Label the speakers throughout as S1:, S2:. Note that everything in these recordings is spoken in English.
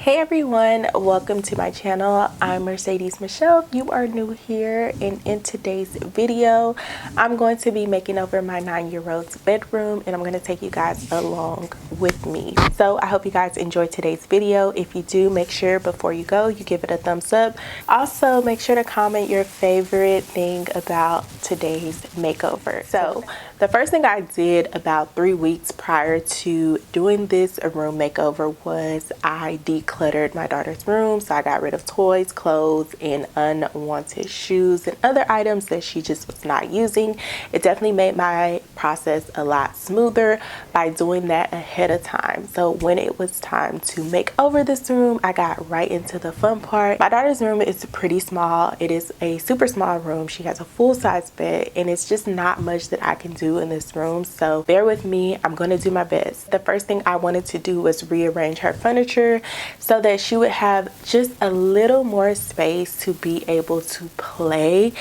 S1: Hey everyone, welcome to my channel. I'm Mercedes Michelle. If you are new here, and in today's video I'm going to be making over my 9-year-old's bedroom, and I'm going to take you guys along with me. So I hope you guys enjoyed today's video. If you do, make sure before you go you give it a thumbs up. Also make sure to comment your favorite thing about today's makeover. So the first thing I did about 3 weeks prior to doing this room makeover was I decluttered my daughter's room. So I got rid of toys, clothes, and unwanted shoes and other items that she just was not using. It definitely made my process a lot smoother by doing that ahead of time. So when it was time to make over this room, I got right into the fun part. My daughter's room is pretty small. It is a super small room. She has a full-size bed, and it's just not much that I can do in this room, so bear with me. I'm going to do my best. The first thing I wanted to do was rearrange her furniture so that she would have just a little more space to be able to play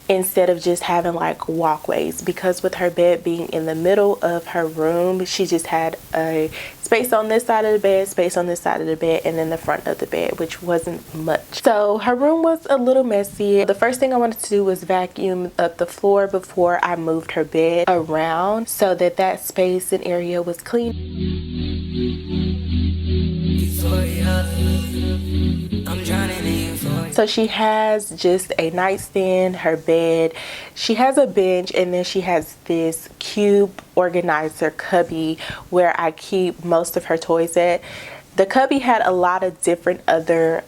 S1: instead of just having like walkways, because with her bed being in the middle of her room, she just had a space on this side of the bed, space on this side of the bed, and then the front of the bed, which wasn't much. So her room was a little messy. The first thing I wanted to do was vacuum up the floor before I moved her bed around so that that space and area was clean. So she has just a nightstand, her bed, she has a bench, and then she has this cube organizer cubby where I keep most of her toys at. The cubby had a lot of different other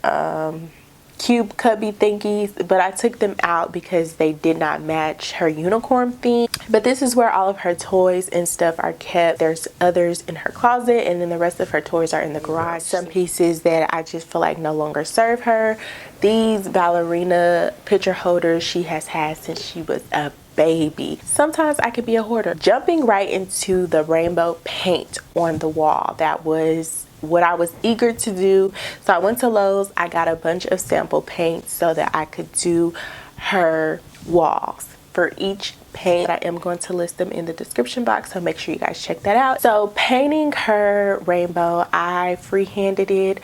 S1: cube cubby thingies, but I took them out because they did not match her unicorn theme. But this is where all of her toys and stuff are kept. There's others in her closet, and then the rest of her toys are in the garage. Some pieces that I just feel like no longer serve her. These ballerina picture holders she has had since she was a baby. Sometimes I could be a hoarder. Jumping right into the rainbow paint on the wall, that was what I was eager to do. So I went to Lowe's, I got a bunch of sample paint so that I could do her walls. For each paint, I am going to list them in the description box, so make sure you guys check that out. So painting her rainbow, I freehanded it.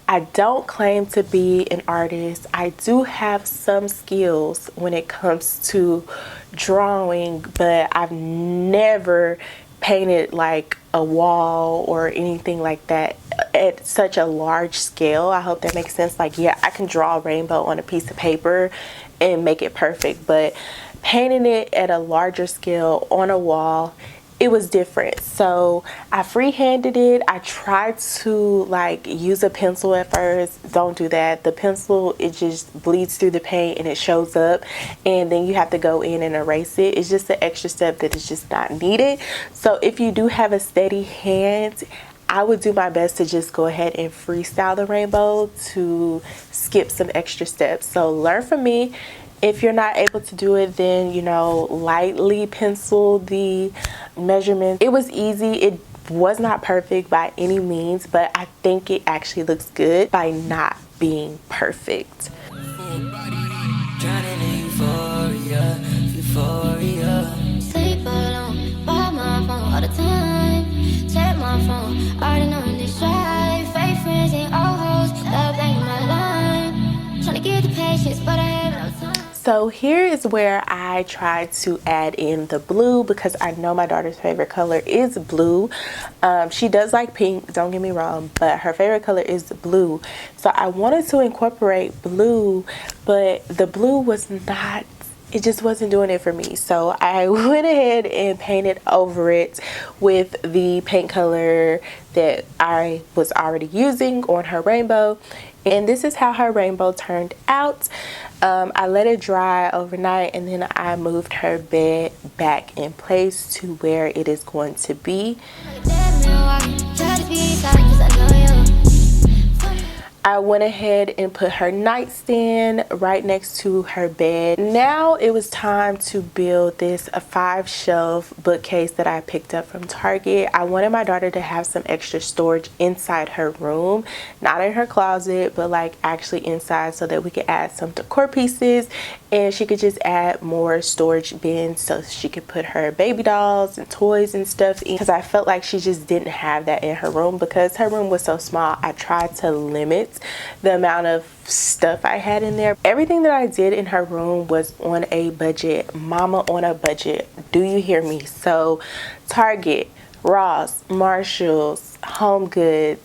S1: I don't claim to be an artist. I do have some skills when it comes to drawing, but I've never painted like a wall or anything like that at such a large scale. I hope that makes sense. Like, yeah, I can draw a rainbow on a piece of paper and make it perfect, but painting it at a larger scale on a wall, it was different. So I freehanded it. I tried to like use a pencil at first. Don't do that. The pencil, it just bleeds through the paint and it shows up, and then you have to go in and erase it. It's just an extra step that is just not needed. So if you do have a steady hand, I would do my best to just go ahead and freestyle the rainbow to skip some extra steps. So learn from me. If you're not able to do it, then, you know, lightly pencil the measurements. It was easy. It was not perfect by any means, but I think it actually looks good by not being perfect.
S2: Sleep alone, by my phone all the time. Check my phone, already know this right. Fake friends and old hoes, love banging my line. Trying to get the patience, but I have no time.
S1: So here is where I tried to add in the blue, because I know my daughter's favorite color is blue. She does like pink, don't get me wrong, but her favorite color is blue. So I wanted to incorporate blue, but the blue was not, it just wasn't doing it for me. So I went ahead and painted over it with the paint color that I was already using on her rainbow. And this is how her rainbow turned out. I let it dry overnight, and then I moved her bed back in place to where it is going to be. I I went ahead and put her nightstand right next to her bed. Now it was time to build this a 5-shelf bookcase that I picked up from Target. I wanted my daughter to have some extra storage inside her room, not in her closet, but like actually inside, so that we could add some decor pieces and she could just add more storage bins so she could put her baby dolls and toys and stuff in, because I felt like she just didn't have that in her room. Because her room was so small, I tried to limit the amount of stuff I had in there. Everything that I did in her room was on a budget. Mama on a budget. Do you hear me? So Target, Ross, Marshalls, Home Goods,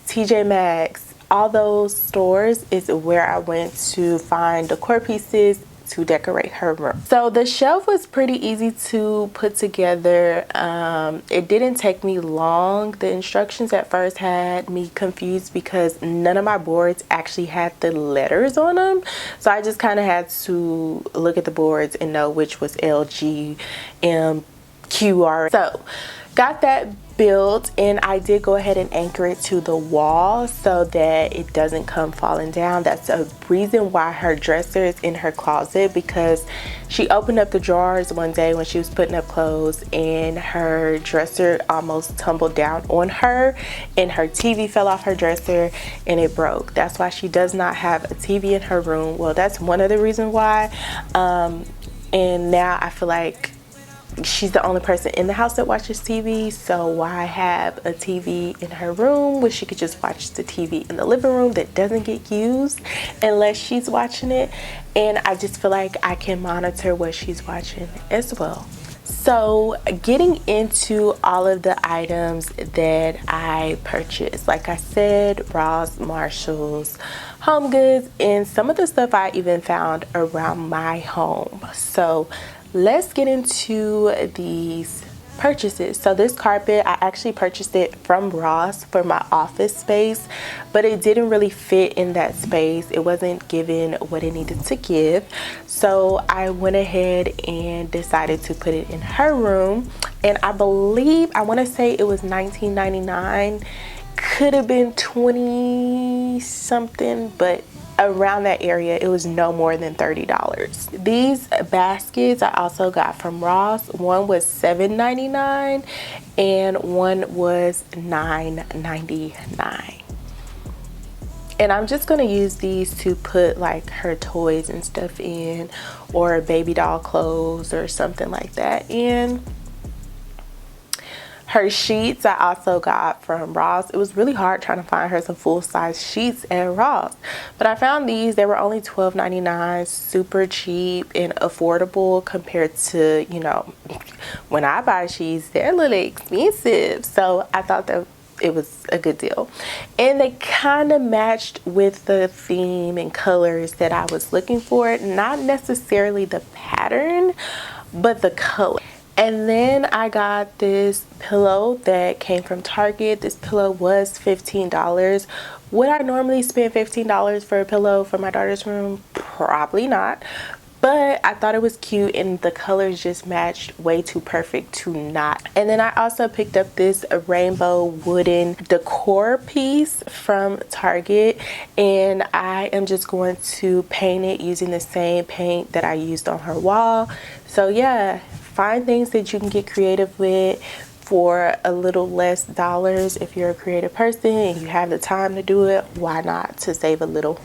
S1: TJ Maxx, all those stores is where I went to find decor pieces to decorate her room. So the shelf was pretty easy to put together. It didn't take me long. The instructions at first had me confused because none of my boards actually had the letters on them. So I just kind of had to look at the boards and know which was L, G, M, Q, R. So got that built, and I did go ahead and anchor it to the wall so that it doesn't come falling down. That's a reason why her dresser is in her closet, because she opened up the drawers one day when she was putting up clothes and her dresser almost tumbled down on her and her TV fell off her dresser and it broke. That's why she does not have a TV in her room. Well, that's one of the reasons why. And now I feel like she's the only person in the house that watches TV, so why have a TV in her room when she could just watch the TV in the living room that doesn't get used unless she's watching it? And I just feel like I can monitor what she's watching as well. So getting into all of the items that I purchased, like I said, Ross, Marshalls, Home Goods, and some of the stuff I even found around my home. So let's get into these purchases. So this carpet, I actually purchased it from Ross for my office space, but it didn't really fit in that space. It wasn't giving what it needed to give. So I went ahead and decided to put it in her room. And I believe, I want to say it was $19.99. Could have been 20 something, but around that area it was no more than $30. These baskets I also got from Ross. One was $7.99 and one was $9.99. And I'm just gonna use these to put like her toys and stuff in, or baby doll clothes or something like that in. Her sheets I also got from Ross. It was really hard trying to find her some full-size sheets at Ross, but I found these. They were only $12.99, super cheap and affordable compared to, you know, when I buy sheets, they're a little expensive. So I thought that it was a good deal, and they kind of matched with the theme and colors that I was looking for. Not necessarily the pattern, but the color. And then I got this pillow that came from Target. This pillow was $15. Would I normally spend $15 for a pillow for my daughter's room? Probably not. But I thought it was cute, and the colors just matched way too perfect to not. And then I also picked up this rainbow wooden decor piece from Target, and I am just going to paint it using the same paint that I used on her wall. So yeah, find things that you can get creative with for a little less dollars. If you're a creative person and you have the time to do it, why not, to save a little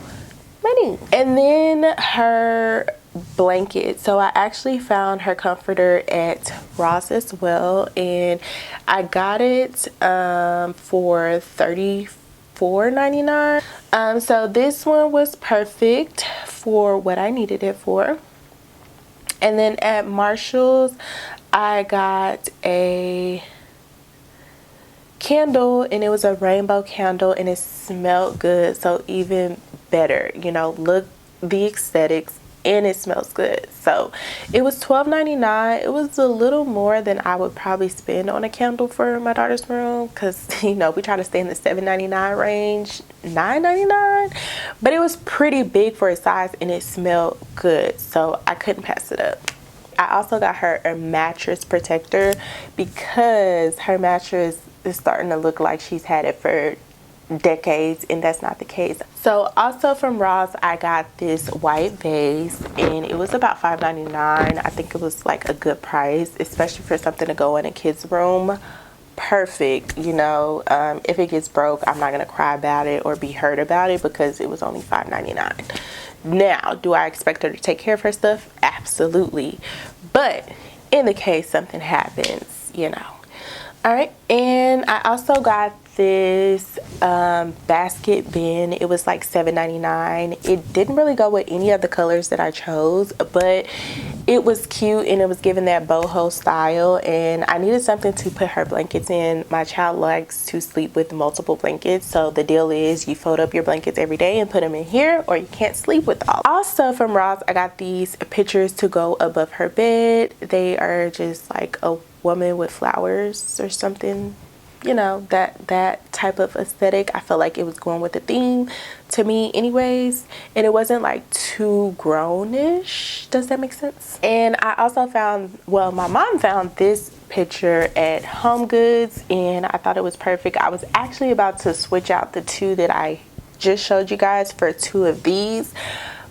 S1: money? And then her blanket. So I actually found her comforter at Ross as well, and I got it for $34.99. So this one was perfect for what I needed it for. And then at Marshall's, I got a candle, and it was a rainbow candle, and it smelled good. So even better, you know, look, the aesthetics, and it smells good. So it was $12.99. It was a little more than I would probably spend on a candle for my daughter's room, because, you know, we try to stay in the $7.99 range, $9.99, but it was pretty big for its size, and it smelled good, so I couldn't pass it up. I also got her a mattress protector because her mattress is starting to look like she's had it for decades, and that's not the case. So also from Ross, I got this white vase, and it was about $5.99. I think it was like a good price, especially for something to go in a kid's room. Perfect, you know. If it gets broke, I'm not gonna cry about it or be hurt about it because it was only $5.99. Now, do I expect her to take care of her stuff? Absolutely. But in the case something happens, you know. All right, and I also got this basket bin. It was like $7.99. It didn't really go with any of the colors that I chose, but it was cute and it was given that boho style, and I needed something to put her blankets in. My child likes to sleep with multiple blankets, so the deal is you fold up your blankets every day and put them in here, or you can't sleep with all. Also from Ross, I got these pictures to go above her bed. They are just like a woman with flowers or something, you know, that type of aesthetic. I felt like it was going with the theme to me anyways, and it wasn't like too grownish. Does that make sense? And I also found, well, my mom found this picture at Home Goods, and I thought it was perfect. I was actually about to switch out the two that I just showed you guys for two of these,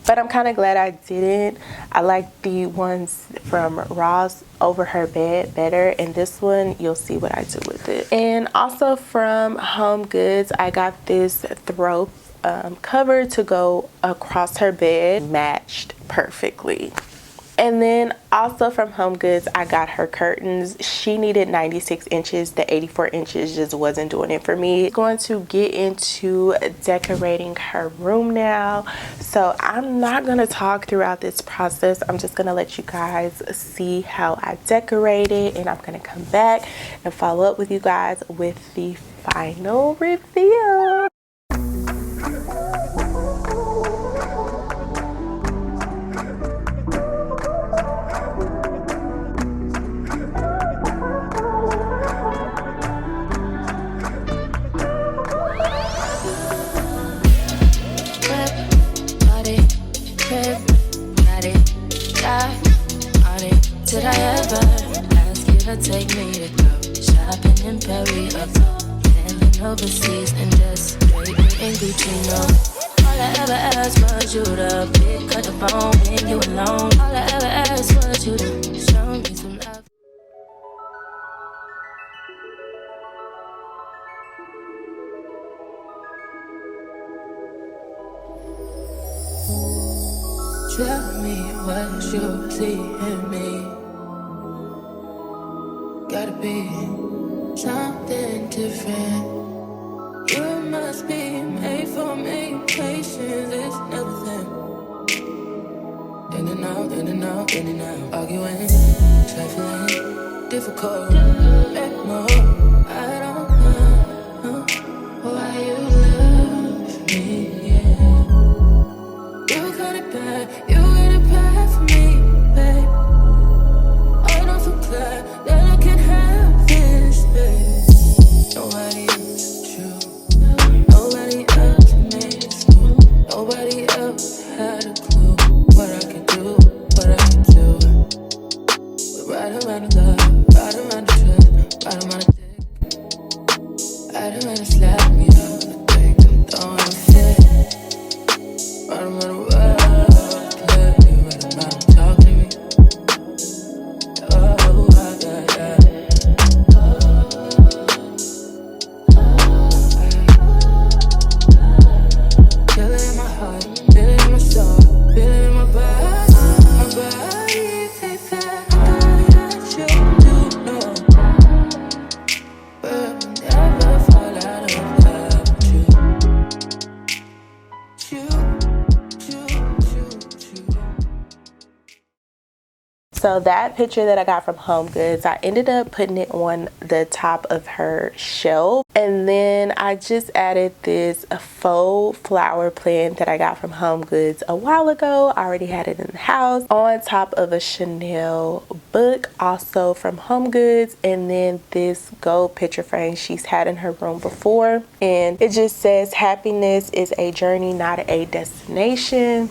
S1: but I'm kind of glad I didn't. I like the ones from Ross over her bed better, and this one you'll see what I do with it. And also from Home Goods, I got this throw cover to go across her bed, matched perfectly. And then also from Home Goods, I got her curtains. She needed 96 inches. The 84 inches just wasn't doing it for me. I'm going to get into decorating her room now. So I'm not going to talk throughout this process. I'm just going to let you guys see how I decorate it. And I'm going to come back and follow up with you guys with the final reveal.
S2: Did I ever ask you to take me to go shopping in Paris or sailing overseas and just straight in Gucci? No, all I ever asked was you to pick up the phone when you alone. All I ever asked was you to show me some love. Tell me what you see in me. Gotta be something different. You must be made for me. Patience is everything. In and out, in and out, in and out. Arguing, trifling, difficult. Let more. I don't know why you love me. Yeah. You got it bad. You got it bad for me, babe. I don't feel glad that I can have this, babe. Nobody else true. Nobody else made it smooth. Nobody else had a clue what I could do, what I could do. We're right around the love, right around the trust, right around the dick. Right around the slap me up, I think I'm throwing a fit. Right around the world, play me right around the talk to me. Oh, yeah, yeah. Feel it in my heart, feel it in my soul, feel it in my body, baby. I should do know, but we'll never fall out of love with you.
S1: So that picture that I got from Home Goods, I ended up putting it on the top of her shelf. And then I just added this faux flower plant that I got from Home Goods a while ago. I already had it in the house on top of a Chanel book, also from Home Goods. And then this gold picture frame she's had in her room before. And it just says, happiness is a journey, not a destination.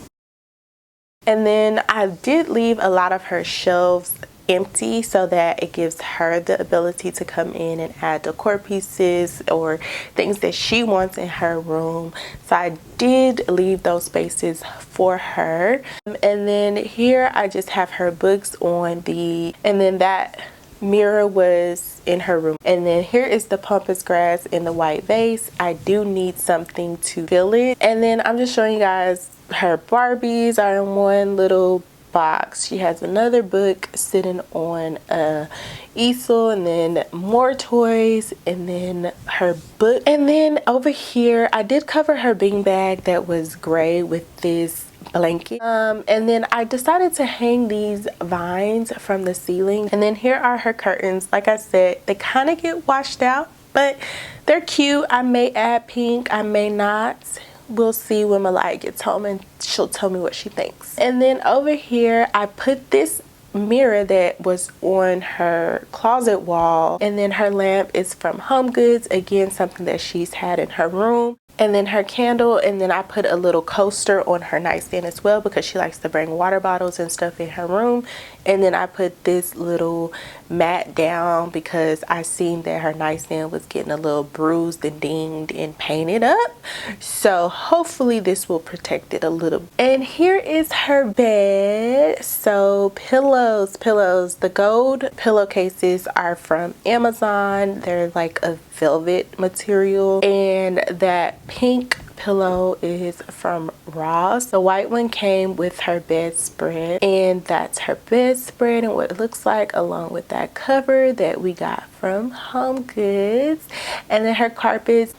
S1: And then I did leave a lot of her shelves empty so that it gives her the ability to come in and add decor pieces or things that she wants in her room. So I did leave those spaces for her. And then here I just have her books on and then that mirror was in her room. And then here is the pampas grass in the white vase. I do need something to fill it. And then I'm just showing you guys her Barbies are in one little box. She has another book sitting on a easel, and then more toys, and then her book. And then over here I did cover her beanbag that was gray with this blanket, and then I decided to hang these vines from the ceiling. And then here are her curtains. Like I said, they kind of get washed out, but they're cute. I may add pink, I may not. We'll see when Myliah gets home and she'll tell me what she thinks. And then over here I put this mirror that was on her closet wall, and then her lamp is from Home Goods, again something that she's had in her room. And then her candle, and then I put a little coaster on her nightstand as well because she likes to bring water bottles and stuff in her room. And then I put this little mat down because I seen that her nightstand was getting a little bruised and dinged and painted up. So hopefully this will protect it a little. And here is her bed. So pillows. The gold pillowcases are from Amazon. They're like a velvet material, and that pink pillow is from Ross. The white one came with her bedspread, and that's her bedspread and what it looks like, along with that cover that we got from Home Goods. And then her carpets.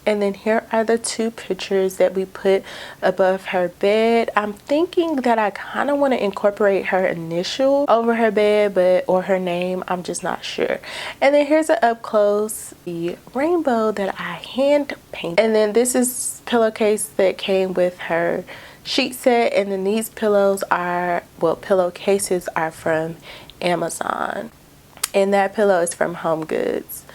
S1: And then here are the two pictures that we put above her bed. I'm thinking that I kind of want to incorporate her initial over her bed, or her name, I'm just not sure. And then here's an up close, the rainbow that I hand painted. And then this is pillowcase that came with her sheet set. And then these pillows are, well, pillowcases are from Amazon. And that pillow is from Home Goods.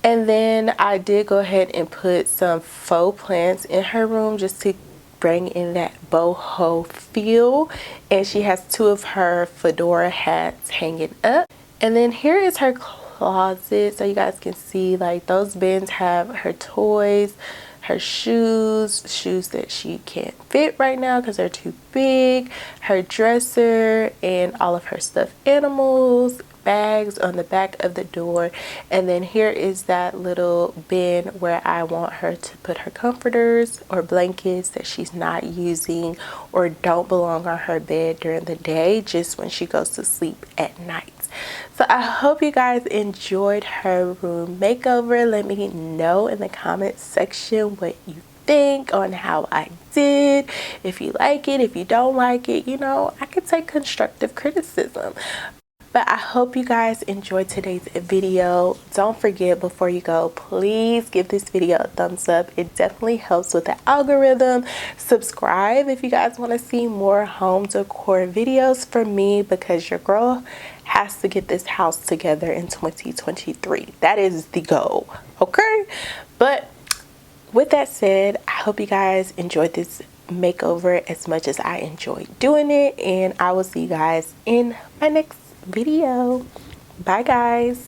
S1: And then I did go ahead and put some faux plants in her room just to bring in that boho feel. And she has two of her fedora hats hanging up. And then here is her closet, so you guys can see, like, those bins have her toys, her shoes that she can't fit right now because they're too big, her dresser, and all of her stuffed animals, bags on the back of the door. And then here is that little bin where I want her to put her comforters or blankets that she's not using or don't belong on her bed during the day, just when she goes to sleep at night. So I hope you guys enjoyed her room makeover. Let me know in the comment section what you think on how I did. If you like it, if you don't like it, you know, I could take constructive criticism. But I hope you guys enjoyed today's video. Don't forget, before you go, please give this video a thumbs up. It definitely helps with the algorithm. Subscribe if you guys want to see more home decor videos from me, because your girl has to get this house together in 2023. That is the goal, okay? But with that said, I hope you guys enjoyed this makeover as much as I enjoyed doing it, and I will see you guys in my next video. Bye guys.